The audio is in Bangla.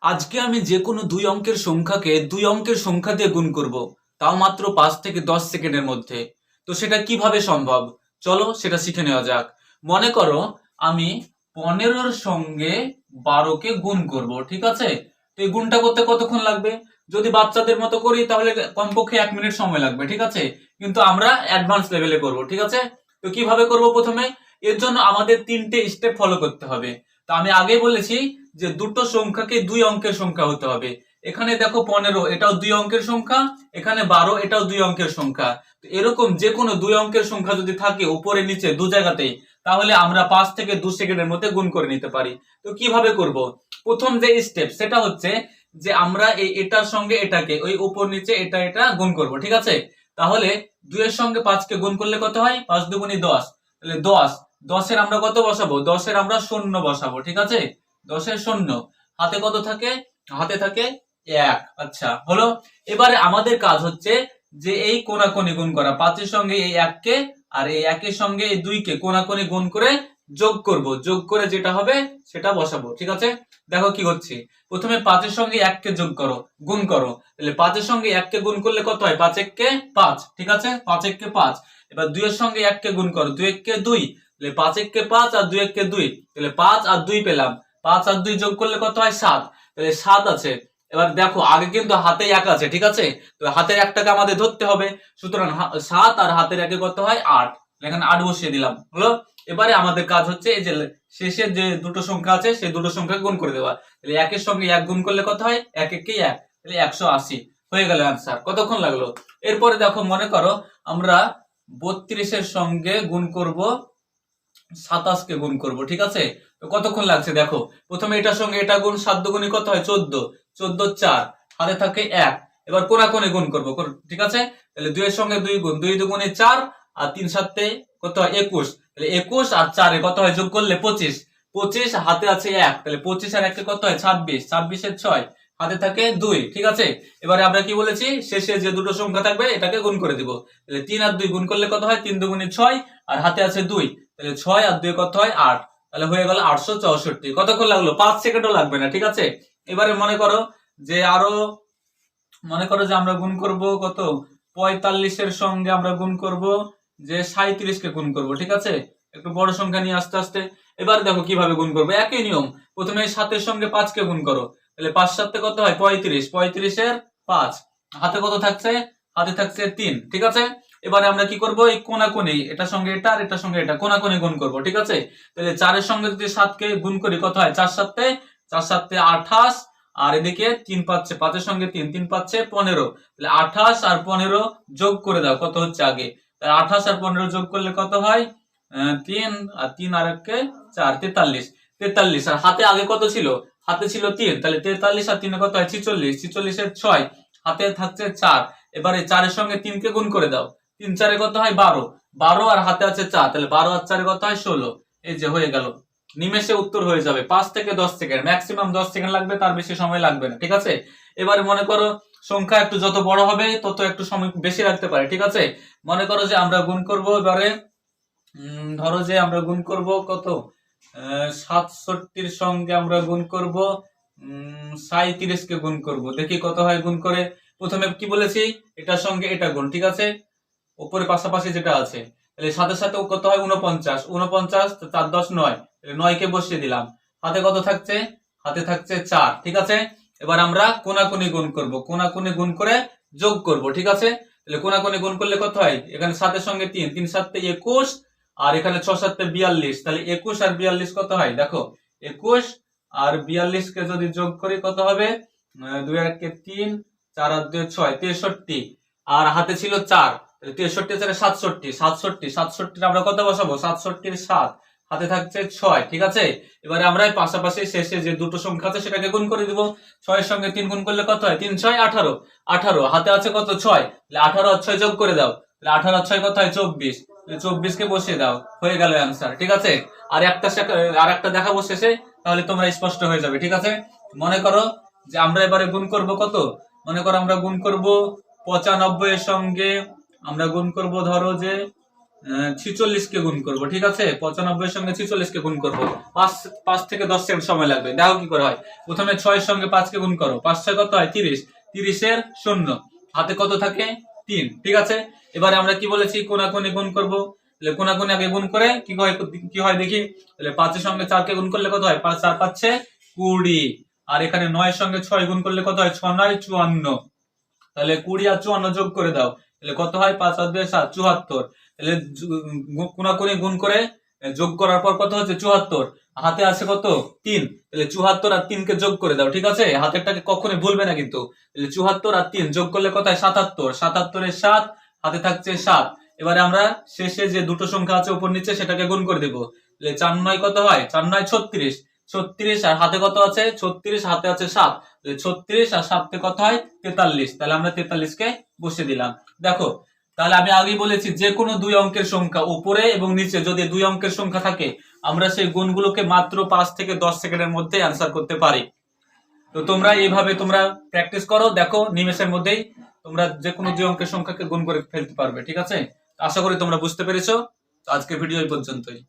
আজকে আমি যে কোনো দুই অঙ্কের সংখ্যাকে দুই অঙ্কের সংখ্যা দিয়ে গুণ করব, তাও মাত্র 5 থেকে 10 সেকেন্ডের মধ্যে। তো সেটা কিভাবে সম্ভব? চলো সেটা শিখে নেওয়া যাক। মনে করো আমি 15-র সঙ্গে 12কে গুণ করব, ঠিক আছে? তো এই গুণটা করতে কতক্ষণ লাগবে? যদি বাচ্চাদের মতো করি তাহলে কমপক্ষে 1 মিনিট সময় লাগবে, ঠিক আছে? কিন্তু আমরা অ্যাডভান্স লেভেলে করব, ঠিক আছে? তো কিভাবে করব প্রথমে? এর জন্য আমাদের 3টে স্টেপ ফলো করতে হবে। তো আমি আগে বলেছি যে দুটো সংখ্যাকে দুই অঙ্কের সংখ্যা হতে হবে। এখানে দেখো 15 এটাও দুই অঙ্কের সংখ্যা, এখানে 12 এটাও দুই অঙ্কের সংখ্যা। তো এরকম যে কোনো দুই অঙ্কের সংখ্যা যদি থাকে উপরে নিচে দু জায়গাতেই, তাহলে আমরা 5 থেকে 2 সেকেন্ডের মধ্যে গুণ করে নিতে পারি। তো কিভাবে করব? প্রথম যে স্টেপ সেটা হচ্ছে যে আমরা এটার সঙ্গে এটাকে ওই উপর নিচে এটা এটা গুণ করব, ঠিক আছে? তাহলে 2 এর সঙ্গে 5কে গুণ করলে কত হয়? 5 দুগুণী 10। তাহলে 10, 10 এর আমরা কত বসাবো? 10 এর আমরা শূন্য বসাবো, ঠিক আছে? 10-এর শূন্য। হাতে কত থাকে? হাতে থাকে 1। আচ্ছা হলো। এবারে আমাদের কাজ হচ্ছে যে এই কোণাকুণি গুণ করা, 5-এর সঙ্গে এই 1কে আর এই 1-এর সঙ্গে এই 2কে কোণাকুণি গুণ করে যোগ করব, যোগ করে যেটা হবে সেটা বসাবো, ঠিক আছে? দেখো কি হচ্ছে। প্রথমে 5-এর সঙ্গে 1কে যোগ করো, গুণ করো। তাহলে 5-এর সঙ্গে 1কে গুণ করলে কত হয়? 5 1 5, ঠিক আছে? 5 1 5। এবার 2 এর সঙ্গে 1কে গুণ করো, 2 1 2। তাহলে 5 1 5 আর 2 1 2। তাহলে 5 আর 2 পেলাম। 5 আর 2 যোগ করলে কত হয়? 7। তাহলে 7 আছে। এবার দেখো আগে কিন্তু হাতে 1 আছে, ঠিক আছে? তো হাতের 1টাকে আমাদের ধরতে হবে। সুতরাং 7 আর হাতের 1 কত হয়? 8। এখানে 8 বসিয়ে দিলাম, হলো। এবারে আমাদের কাজ হচ্ছে এই যে শেষের যে দুটো সংখ্যা আছে সেই দুটো সংখ্যা গুণ করে দেওয়া। তাহলে 1 এর সঙ্গে 1 গুণ করলে কত হয়? 1 1 1। তাহলে 180 হয়ে গেল অ্যান্সার। কতক্ষণ লাগলো? এরপরে দেখো মনে করো আমরা 32-এর সঙ্গে গুণ করব 27কে গুণ করব, ঠিক আছে? তো কতক্ষণ লাগছে দেখো। প্রথমে এটার সঙ্গে এটা গুণ, 7 দুগুণে কত হয়? 14, 14 4, হাতে থাকে 1। এবার কোণাকুণি গুণ করব, ঠিক আছে? তাহলে 2 এর সঙ্গে 2 গুণ, 2 দুগুণে 4 আর 3 7 কত হয়? 21। তাহলে 21 আর 4 এ কত হয়? যোগ করলে 25, 25 হাতে আছে 1। তাহলে 25 আর 1 কত হয়? 26, 26 এর 6, হাতে থাকে 2, ঠিক আছে? এবারে আমরা কি বলেছি? শেষে যে দুটো সংখ্যা থাকবে এটাকে গুণ করে দিব। তাহলে 3 আর 2 গুণ করলে কত হয়? 3 দুগুণে 6 আর হাতে আছে 2। তাহলে 6 আর 2 কত হয়? 8। তাহলে হয়ে গেল 864। কতক্ষণ লাগলো? 5 সেকেন্ডও লাগবে না, ঠিক আছে? এবারে মনে করো যে আরো মনে করো যে আমরা গুণ করব কত? 45-এর সঙ্গে আমরা গুণ করব যে 37কে গুণ করব, ঠিক আছে? একটু বড় সংখ্যা নিয়ে আস্তে আস্তে। এবার দেখো কিভাবে গুণ করবো। একই নিয়ম। প্রথমে 7-এর সঙ্গে 5কে গুণ করো। তাহলে 5 7 কত হয়? 35, 35-এর 5। হাতে কত থাকছে? হাতে থাকছে 3, ঠিক আছে? এবারে আমরা কি করব? এই কোণাকুণি, এটার সঙ্গে এটা আর এটার সঙ্গে এটা কোণাকুণি গুণ করব, ঠিক আছে? তাহলে 4-এর সঙ্গে যদি 7কে গুণ করি কত হয়? 4 7 4 7 28। আর এদিকে 3 পাচ্ছে, 5-এর সঙ্গে 3, 3 পাচ্ছে 15। তাহলে 28 আর 15 যোগ করে দাও, কত হচ্ছে আগে? তাহলে 28 আর 15 যোগ করলে কত হয়? 3 আর 3 আর 1 4, 43, 43। আর হাতে আগে কত ছিল? হাতে ছিল 3। তাহলে 43 আর 3 কত হয়? 46, 46 এর 6, হাতে থাকছে 4। এবারে 4 এর সঙ্গে 3 কে গুণ করে দাও। 3 4 কত হয়? 12, 12 আর হাতে আছে 4। তাহলে 12 আর 4 কত হয়? 16। এই যে হয়ে গেল। নিমেষে উত্তর হয়ে যাবে। 5 থেকে 10 সেকেন্ড, ম্যাক্সিমাম 10 সেকেন্ড লাগবে, তার বেশি সময় লাগবে না, ঠিক আছে? এবারে মনে করো সংখ্যা একটু যত বড় হবে তত একটু সময় বেশি লাগতে পারে, ঠিক আছে? মনে করো যে আমরা গুণ করব এবারে ধরো যে আমরা গুণ করব কত? 67-র সঙ্গে আমরা গুণ করব 37কে গুণ করব। দেখি কত হয় গুণ করে। প্রথমে কি বলেছি? এটার সঙ্গে এটা গুণ, ঠিক আছে? উপরে পাশাপাশি যেটা আছে। তাহলে সাথে সাথে কত হয়? 49, 49 4 10 9। তাহলে 9 কে বসিয়ে দিলাম। হাতে কত থাকছে? হাতে থাকছে 4, ঠিক আছে? এবার আমরা কোণাকুণি গুণ করব, কোণাকুণি গুণ করে যোগ করব, ঠিক আছে? তাহলে কোণাকুণি গুণ করলে কত হয়? এখানে 7-এর সঙ্গে 3, 3 7 21। আর এখানে 6 7 42। তাহলে 21 আর 42 কত হয়? দেখো 21 আর 42 কে যদি যোগ করি কত হবে? 2 আর 1 3, 4 আর 2 6, 63। আর হাতে ছিল 4। 63 4 67, 67, 67 আমরা কত বসাবো? 67-এর 7, হাতে থাকছে 6, ঠিক আছে? এবারে আমরা এই পাশাপাশি শেষে যে দুটো সংখ্যা আছে সেটাকে গুণ করে দিব। 6 এর সঙ্গে 3 গুণ করলে কত হয়? 3 6 18, 18 হাতে আছে কত? 6। তাহলে 18 আর 6 যোগ করে দাও। তাহলে 18 আর 6 কত হয়? 24। 24 কে বসিয়ে দাও, হয়ে গেল অ্যান্সার, ঠিক আছে? আর একটা দেখাবো শেষে, তাহলে তোমরা স্পষ্ট হয়ে যাবে, ঠিক আছে? মনে করো যে আমরা এবারে গুণ করব কত? মনে করো আমরা গুণ করব 95 এর সঙ্গে আমরা গুণ করব ধরো যে 46 কে গুণ করব, ঠিক আছে? 95 এর সঙ্গে 46 কে গুণ করব। 5 থেকে 10 সেকেন্ড সময় লাগবে। দেখো কি করে হয়। প্রথমে 6 এর সঙ্গে 5 কে গুণ করো। 5 6 কত হয়? 30। 30 এর 0, হাতে কত থাকে? 3, ঠিক আছে? এবারে আমরা কি বলেছি? কোনাকুনি গুণ করব। তাহলে কোনাকুনি আগে গুণ করে কি হয় দেখি। তাহলে 5 এর সঙ্গে 4 কে গুণ করলে কত হয়? 5 4 5 20। আর এখানে 9 এর সঙ্গে 6 গুণ করলে কত হয়? 6 9 54। তাহলে 20 আর 54 যোগ করে দাও। তাহলে কত হয়? 5 আর 2 7, 74। তাহলে কোনাকুনি গুণ করে যোগ করার পর কত হচ্ছে? 74। হাতে আছে কত? 3। তাহলে 74 আর 3 কে যোগ করে দাও, ঠিক আছে? হাতেরটাকে কখনোই ভুলবে না কিন্তু। তাহলে 74 আর 3 যোগ করলে কত হয়? 77। 77 এর 7, হাতে থাকছে 7। এবারে আমরা শেষে যে দুটো সংখ্যা আছে উপর নিচে সেটাকে গুণ করে দেব। তাহলে 4 9 কত হয়? 4 9 36। 36 আর হাতে কত আছে? 36, হাতে আছে 7। 36 আর 7 কত হয়? 43। তাহলে আমরা 43 কে বসিয়ে দিলাম। দেখো, তাহলে আমি আগেই বলেছি যে কোনো দুই অঙ্কের সংখ্যা উপরে এবং নিচে যদি দুই অঙ্কের সংখ্যা থাকে আমরা সেই গুণগুলোকে মাত্র 5 থেকে 10 সেকেন্ডের মধ্যে অ্যান্সার করতে পারি। তো তোমরা এইভাবে তোমরা প্র্যাকটিস করো, দেখো নিমেষের মধ্যেই তোমরা যে কোনো দুই অঙ্কের সংখ্যাকে গুণ করে ফেলতে পারবে, ঠিক আছে? আশা করি তোমরা বুঝতে পেরেছো। আজকের ভিডিও এই পর্যন্তই।